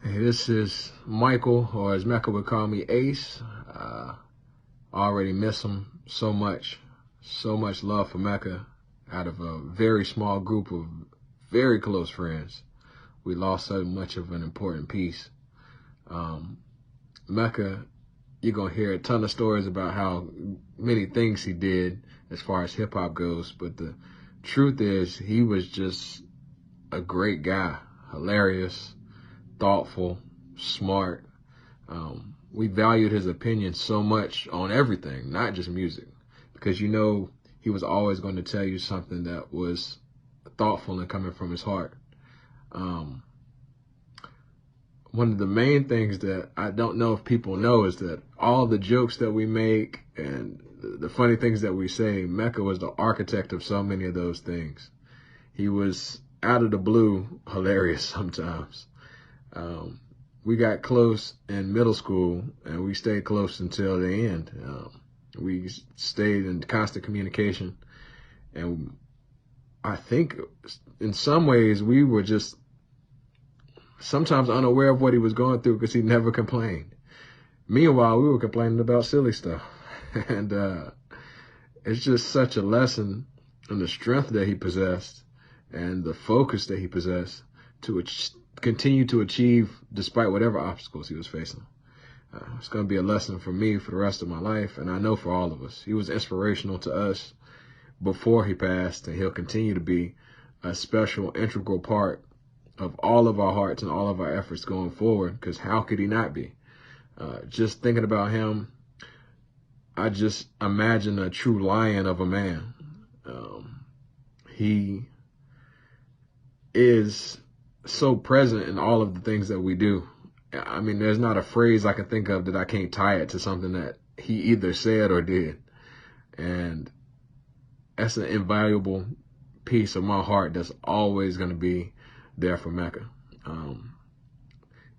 Hey, this is Michael, or as Mecca would call me, Ace. I already miss him so much. So much love for Mecca out of a very small group of very close friends. We lost so much of an important piece. Mecca, you're going to hear a ton of stories about how many things he did as far as hip hop goes. But the truth is, he was just a great guy, hilarious, thoughtful, smart. We valued his opinion so much on everything, not just music, because he was always going to tell you something that was thoughtful and coming from his heart. One of the main things that I don't know if people know is that all the jokes that we make and the funny things that we say, Mecca was the architect of so many of those things. He was out of the blue hilarious sometimes. We got close in middle school, and we stayed close until the end. We stayed in constant communication, and I think in some ways we were just sometimes unaware of what he was going through because he never complained. Meanwhile, we were complaining about silly stuff. And it's just such a lesson in the strength that he possessed and the focus that he possessed to continue to achieve despite whatever obstacles he was facing. It's going to be a lesson for me for the rest of my life, and I know for all of us. He was inspirational to us before he passed, and he'll continue to be a special, integral part of all of our hearts and all of our efforts going forward, because how could he not be? Just thinking about him, I just imagine a true lion of a man. He is so present in all of the things that we do. I mean, there's not a phrase I can think of that I can't tie it to something that he either said or did. And that's an invaluable piece of my heart that's always going to be there for Mecca.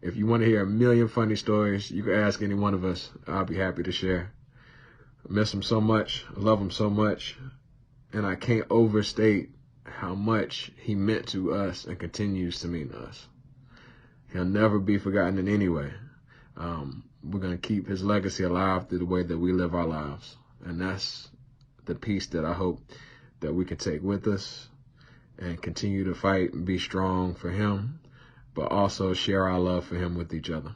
If you want to hear a million funny stories, you can ask any one of us. I'll be happy to share. I miss him so much. I love him so much. And I can't overstate how much he meant to us and continues to mean to us. He'll never be forgotten in any way. We're going to keep his legacy alive through the way that we live our lives. And that's the piece that I hope that we can take with us and continue to fight and be strong for him, but also share our love for him with each other.